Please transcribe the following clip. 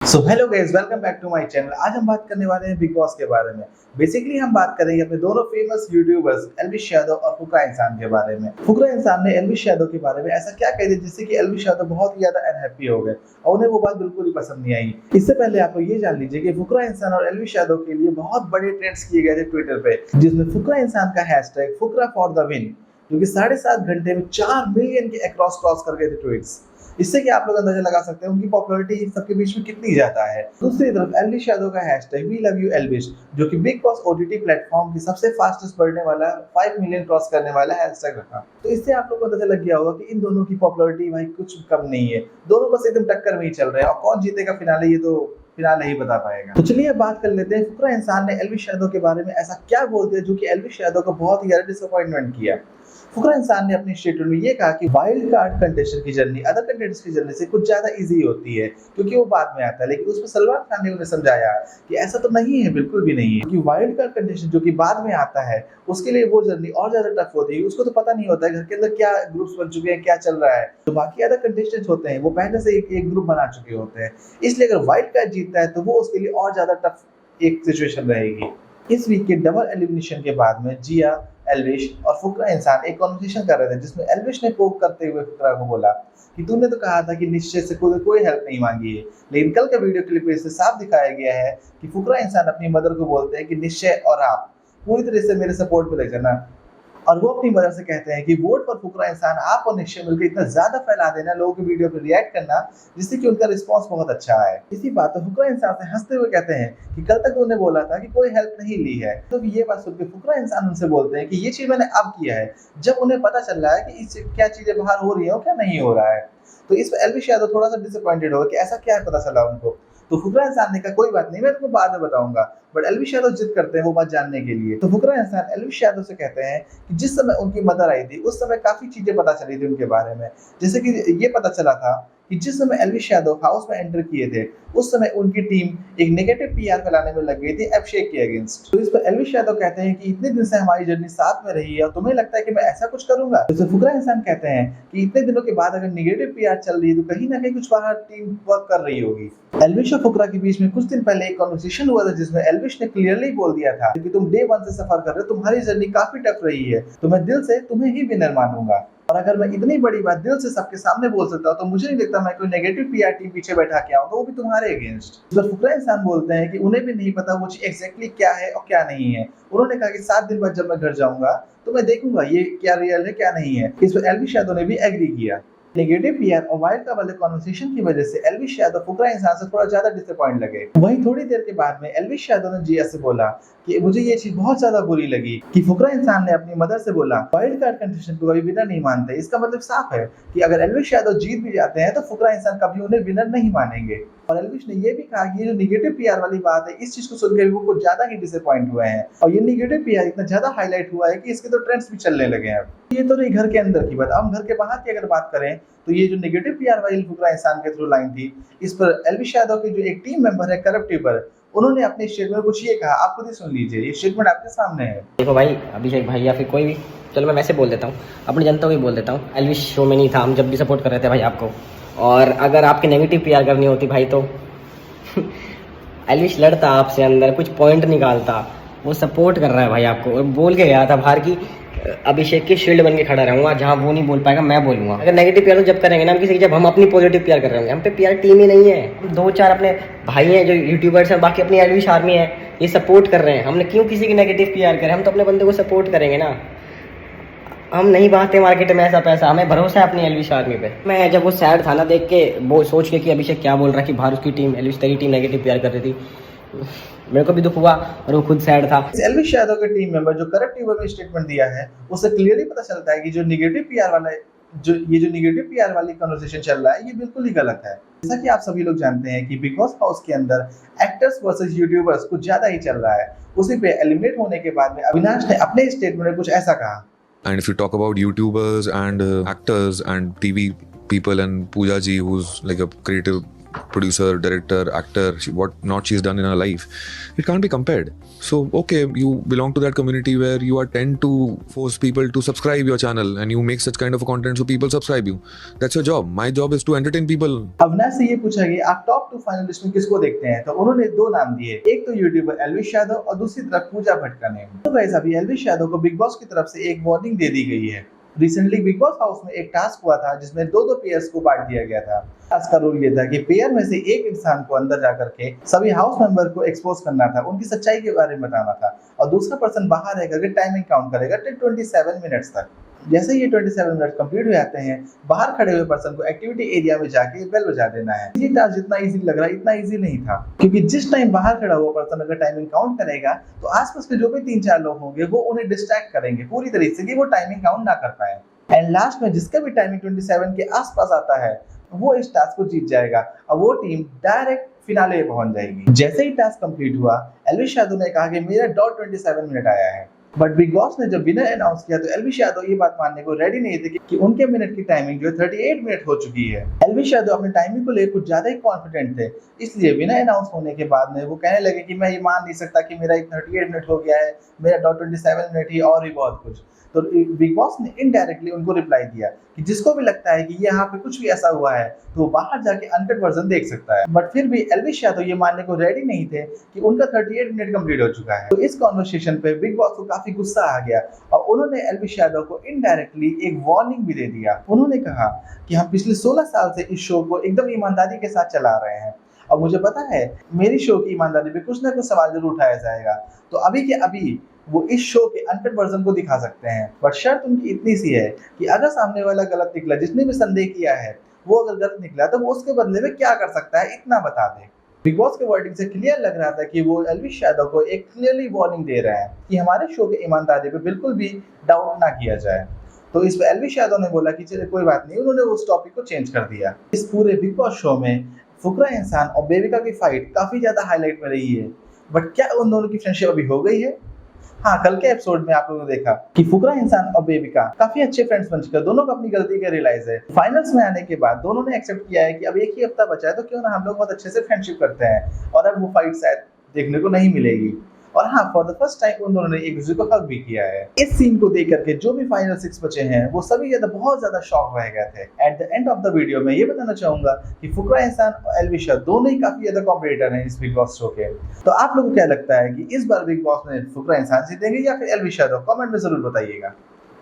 So hello guys, welcome back to my channel. आज हम बात करने वाले हैं बिग बॉस के बारे में। बेसिकली हम बात करेंगे अपने दोनों फेमस यूट्यूबर्स एल्विश यादव और फुकरा इंसान के बारे में। फुकरा इंसान ने एल्विश यादव के बारे में ऐसा क्या कह दिया जिससे कि एल्विश यादव बहुत ही ज्यादा अनहैप्पी हो गए और उन्हें वो बात बिल्कुल भी पसंद नहीं आई। इससे पहले आप लोग ये जान लीजिए कि फुकरा इंसान और एल्विश यादव के लिए बहुत बड़े ट्रेंड्स किए गए थे ट्विटर पे, जिसमें फुकरा इंसान का hashtag Fukra for the win, जो कि 7.5 घंटे में 4 मिलियन के अक्रॉस क्रॉस कर गए थे ट्वीट्स। इससे कि आप लोग अंदाजा लगा सकते हैं उनकी पॉपुलैरिटी सबके बीच में कितनी ज्यादा है। दूसरी तरफ एल्विश यादव का hashtag we love you Elvish, जो कि बिग बॉस ओटीटी प्लेटफॉर्म की सबसे फास्टेस्ट बढ़ने वाला 5 मिलियन क्रॉस करने वाला हैशटैग रखा। तो इससे आप लोगों को अंदाजा लग गया होगा कि इन दोनों की पॉपुलैरिटी भाई कुछ कम नहीं है। दोनों बस एकदम टक्कर में ही चल रहे हैं और कौन जीतेगा फिनाले ये तो फिलहाल नहीं बता पाएगा। तो चलिए अब बात कर लेते हैं फुकरा इंसान ने एल्विश यादव के बारे में ऐसा क्या बोल दिया जो कि एल्विश यादव को बहुत ही ज्यादा डिसअपॉइंटमेंट किया। फुकरा इंसान ने अपने स्टेटमेंट में ये कहा कि वाइल्ड कार्ड कंटेस्टेंट की जर्नी अदर कंटेस्टेंट्स की जर्नी से कुछ ज्यादा इजी होती है क्योंकि वो बाद में आता है, लेकिन उसमें सलमान खान ने उन्हें समझाया कि ऐसा तो नहीं है, बिल्कुल भी नहीं है, क्योंकि वाइल्ड कार्ड कंटेस्टेंट जो कि बाद में आता है उसके लिए वो जर्नी और ज्यादा टफ होती है। उसको तो पता नहीं होता है घर के अंदर क्या ग्रुप्स बन चुके हैं, क्या चल रहा है। तो बाकी अदर कंटेस्टेंट्स होते हैं वो पहले से एक ग्रुप बना चुके होते हैं, इसलिए अगर वाइल्ड कार्ड जीतता है तो वो उसके लिए और ज्यादा टफ एक सिचुएशन रहेगी। इस वीक के डबल एलिमिनेशन के बाद में जिया, एल्विश और फुकरा इंसान एक कॉन्वर्सेशन कर रहे थे, जिसमें एल्विश ने पोक करते हुए फुकरा को बोला कि तूने तो कहा था कि निश्चय से कोई हेल्प नहीं मांगी है, लेकिन कल का वीडियो क्लिप में इससे साफ दिखाया गया है कि फुकरा इंसान अपनी मदर को बोलते हैं कि निश्चय और आप पूरी तरह से मेरे सपोर्ट पे लग जाना, और वो अपनी मदर से कहते हैं कि वोट पर फुकरा इंसान आप और निश्चय मिलकर इतना ज्यादा फैला देना, लोगों के वीडियो पर रिएक्ट करना, जिससे कि उनका रिस्पांस बहुत अच्छा है। इसी बात पर फुकरा इंसान से हंसते हुए कहते हैं कि कल तक उन्होंने बोला था कि कोई हेल्प नहीं ली है। तो ये बात सुनकर फुकरा इंसान उनसे बोलते हैं कि ये चीज मैंने अब किया है, जब उन्हें पता चल रहा है कि इससे क्या चीजें बाहर हो रही है और क्या नहीं हो रहा है। तो इस पर एल्विश यादव थोड़ा सा डिसअपॉइंटेड होगा कि ऐसा क्या है पता चला उनको। तो फुकरा इंसान ने कहा कोई बात नहीं, मैं तुमको बाद में बताऊंगा, बट एल्विश यादव जिद करते हैं वो बात जानने के लिए। तो फुकरा इंसान एल्विश यादव से कहते हैं कि जिस समय उनकी मदर आई थी उस समय काफी चीजें पता चली थी उनके बारे में, जैसे कि ये पता चला था कि जिस समय एल्विश यादव हाउस में एंटर किए थे उस समय उनकी टीम एक नेगेटिव पीआर फैलाने में लग गई थी अभिषेक के अगेंस्ट। तो इस पर एल्विश यादव कहते हैं कि इतने दिन से हमारी जर्नी साथ में रही है और तुम्हें लगता है कि मैं ऐसा कुछ करूंगा। तो फुकरा इंसान कहते हैं कि इतने दिनों के बाद अगर नेगेटिव पीआर चल रही है तो कहीं ना कहीं कुछ बाहर टीम वर्क कर रही होगी। एल्विश और फुकरा के बीच में कुछ दिन पहले एक कन्वर्सेशन हुआ था जिसमें एल्विश ने क्लियरली बोल दिया था कि तुम डे 1 से सफर कर रहे हो, तुम्हारी जर्नी काफी टफ रही है, तो मैं दिल से तुम्हें ही विनर मानूंगा, और अगर मैं इतनी बड़ी बात दिल से सबके सामने बोल सकता हूँ तो मुझे नहीं लगता मैं कोई नेगेटिव पीआर टीम पीछे बैठा के आऊंगा, वो भी तुम्हारे अगेंस्ट। तो फुकरा इंसान बोलते हैं कि उन्हें भी नहीं पता वो चीज एग्जैक्टली क्या है और क्या नहीं है। उन्होंने कहा कि 7 दिन बाद जब मैं घर जाऊंगा तो मैं देखूंगा ये क्या रियल है क्या नहीं है। इस पर एल्विश यादव ने भी एग्री किया। नेगेटिव पीआर और वाइल्ड कार्ड वाले कॉन्वर्सेशन की वजह से एल्विश यादव फुकरा इंसान से थोड़ा ज्यादा डिसअपॉइंट लगे। वहीं थोड़ी देर के बाद में एल्विश यादव ने जिया से बोला कि मुझे ये चीज बहुत ज्यादा बुरी लगी कि फुकरा इंसान ने अपनी मदर से बोला वाइल्ड कार्ड कंटेस्टेंट को कभी विनर नहीं मानते। इसका मतलब साफ है कि अगर एल्विश यादव जीत भी जाते हैं तो फुकरा इंसान कभी उन्हें विनर नहीं मानेंगे। और एल्विश ने ये भी कहा कि ये जो नेगेटिव पीआर वाली बात है, इस चीज को सुनकर वो कुछ ज्यादा ही डिसअपॉइंट हुए हैं, और ये नेगेटिव पीआर इतना ज्यादा हाईलाइट हुआ है कि इसके तो ट्रेंड्स भी चलने लगे हैं। ये तो नहीं घर के अंदर की बात, अब घर के बाहर की अगर बात करें तो ये जो नेगेटिव पीआर वाली फुकरा इंसान के थ्रू लाइन थी, इस पर एल्विश यादव के जो एक टीम मेंबर है करप्टिबल, उन्होंने अपने स्टेटमेंट में कुछ ये कहा, आप खुद ही सुन लीजिए, ये स्टेटमेंट आपके सामने है। देखो भाई, अभिषेक भाई या फिर कोई भी, चलो मैं वैसे बोल देता हूँ, अपनी जनता को ही बोल देता हूँ, एल्विश शो में नहीं था, हम जब भी सपोर्ट कर रहे थे भाई आपको। और अगर आपकी नेगेटिव पीआर करनी होती भाई तो एल्विश लड़ता आपसे, अंदर कुछ पॉइंट निकालता, वो सपोर्ट कर रहा है भाई आपको, और बोल के गया था बाहर की अभिषेक की शील्ड बन के खड़ा रहूंगा, जहां वो नहीं बोल पाएगा मैं बोलूंगा। अगर नेगेटिव पीआर जब करेंगे ना हम किसी की, जब हम अपनी पॉजिटिव पीआर कर रहे होंगे, हम पे पीआर टीम ही नहीं है, हम 2-4 अपने भाई हैं जो यूट्यूबर्स हैं, बाकी अपनी एल्विश आर्मी है, ये सपोर्ट कर रहे हैं। हमने क्यों किसी की नेगेटिव पीआर करें, हम तो अपने बंदे को सपोर्ट करेंगे ना। हम नहीं बांटते मार्केट में ऐसा पैसा, हमें भरोसा है अपनी एल्विश आर्मी पे। मैं जब वो सैड था ना देख के, वो सोच के कि अभिषेक क्या बोल रहा है कि बाहर उसकी टीम एल्विश तेरी टीम नेगेटिव पीआर कर रही थी, मेरे को भी दुख हुआ और वो खुद सैड था। एल्विश यादव के टीम मेंबर जो करप्टिव में स्टेटमेंट दिया है उससे क्लियरली पता चलता है कि जो नेगेटिव पीआर वाला जो नेगेटिव पीआर वाली कन्वर्सेशन चल रहा है ये बिल्कुल ही गलत है। जैसा कि आप सभी लोग जानते हैं कि बिग बॉस हाउस के अंदर एक्टर्स वर्सेस यूट्यूबर्स कुछ ज्यादा ही चल रहा है। उसी पे एलिमिनेट होने के बाद में अविनाश ने अपने स्टेटमेंट में कुछ ऐसा कहा। And if you talk about YouTubers and actors and TV people and Pooja ji, who's like a creative producer, director, actor, what not she's done in her life, it can't be compared. So okay, you belong to that community where you are tend to force people to subscribe your channel and you make such kind of a content so people subscribe you. That's your job. My job is to entertain people. Avinash से ये पूछा गया आप top 2 finalist में किसको देखते हैं, तो उन्होंने 2 नाम दिए, एक तो यूट्यूबर एल्विश यादव और दूसरी तरफ पूजा भट्ट का नेम। तो गाइस अभी एल्विश यादव को बिग बॉस की तरफ से एक वार्निंग दे दी गई है। रिसेंटली बिग बॉस हाउस में एक टास्क हुआ था जिसमें 2-2 पेयर्स को बांट दिया गया था। टास्क का रूल ये था कि पेयर में से एक इंसान को अंदर जाकर के सभी हाउस मेंबर को एक्सपोज करना था, उनकी सच्चाई के बारे में बताना था और दूसरा पर्सन बाहर रह करके टाइमिंग काउंट करेगा टिल 27 मिनट्स तक। जैसे ये 27 मिनट कंप्लीट हो जाते हैं, बाहर खड़े हुए पर्सन को एक्टिविटी एरिया में जाके बेल बजा देना है। ये टास्क जितना इजी लग रहा है इतना इजी नहीं था, क्योंकि जिस टाइम बाहर खड़ा हुआ पर्सन अगर टाइमिंग काउंट करेगा तो आसपास के जो भी 3-4 लोग होंगे वो उन्हें डिस्ट्रैक्ट करेंगे पूरी तरीके से कि वो टाइमिंग काउंट ना कर पाए। एंड लास्ट में जिसका भी टाइमिंग 27 के आसपास आता है वो इस टास्क को जीत जाएगा और वो टीम डायरेक्ट फिनाले में पहुंच जाएगी। जैसे ही टास्क कंप्लीट हुआ, एल्विश यादव ने कहा कि मेरा डॉट 27 मिनट आया है, बट बिग बॉस ने जब विनर अनाउंस किया तो एल्विश यादव ये बात मानने को रेडी नहीं थे कि उनके मिनट की टाइमिंग जो 38 मिनट हो चुकी है। एल्विश यादव अपने टाइमिंग को लेकर कुछ ज्यादा ही कॉन्फिडेंट थे, इसलिए विनर अनाउंस होने के बाद में वो कहने लगे कि मैं ये मान नहीं सकता कि मेरा 38 मिनट हो गया है, मेरा डॉट 27 मिनट ही और भी बहुत कुछ। तो बिग बॉस ने इनडायरेक्टली उनको रिप्लाई दिया कि जिसको भी लगता है कि यहाँ पे कुछ भी ऐसा हुआ है तो वो बाहर जाके अनकट वर्जन देख सकता है। बट फिर भी एल्विश यादव ये मानने को रेडी नहीं थे कि उनका 38 मिनट कंप्लीट हो चुका है। तो इस कॉन्वर्सेशन पे बिग बॉस को काफी गुस्सा आ गया और उन्होंने एल्विश यादव को इनडायरेक्टली एक वार्निंग भी दे दिया। उन्होंने कहा कि हम पिछले 16 साल से इस शो को एकदम ईमानदारी के साथ चला रहे हैं और मुझे पता है मेरी शो की ईमानदारी पे कुछ ना कुछ सवाल जरूर उठाया जाएगा, तो अभी के अभी वो इस शो के अनकट वर्जन को दिखा सकते हैं। बट शर्त उनकी इतनी सी है कि अगर सामने वाला गलत निकला, जिसने भी संदेह किया है वो अगर गलत निकला तो वो उसके बदले में क्या कर सकता है इतना बता दे। बिग बॉस के वर्डिंग से क्लियर लग रहा था कि वो एल्विश यादव को एक क्लियरली वार्निंग दे रहे हैं कि हमारे शो के ईमानदारी पे बिल्कुल भी डाउट ना किया जाए। तो इस पर एल्विश यादव ने बोला कि चलिए कोई बात नहीं, उन्होंने उस टॉपिक को चेंज कर दिया। इस पूरे बिग बॉस शो में फुकरा इंसान और बेबिका की फाइट काफी ज्यादा हाईलाइट में रही है, बट क्या उन दोनों की फ्रेंडशिप अभी हो गई है? हाँ, कल के एपिसोड में आप लोगों ने देखा कि फुकरा इंसान और बेबिका काफी अच्छे फ्रेंड्स बन चुके हैं, दोनों को अपनी गलती का रियलाइज है। फाइनल्स में आने के बाद दोनों ने एक्सेप्ट किया है कि अब एक ही हफ्ता बचा है तो क्यों ना हम लोग बहुत अच्छे से फ्रेंडशिप करते हैं और अब वो फाइट शायद देखने को नहीं मिलेगी। और हाँ, फॉर द फर्स्ट टाइम उन दोनों ने एक दूसरे को हग भी किया है। इस सीन को देख करके जो भी फाइनल 6 बचे हैं वो सभी बहुत ज्यादा शॉक रह गए थे। At the end of the video में ये बताना चाहूंगा कि फुकरा इंसान और एल्विश दोनों ही काफी ज्यादा कॉम्पिटिटर हैं इस बिग बॉस शो के। तो आप लोगों को क्या लगता है कि इस बार बिग बॉस में फुकरा इंसान जीतेंगे या फिर एल्विश? कमेंट में जरूर बताइएगा।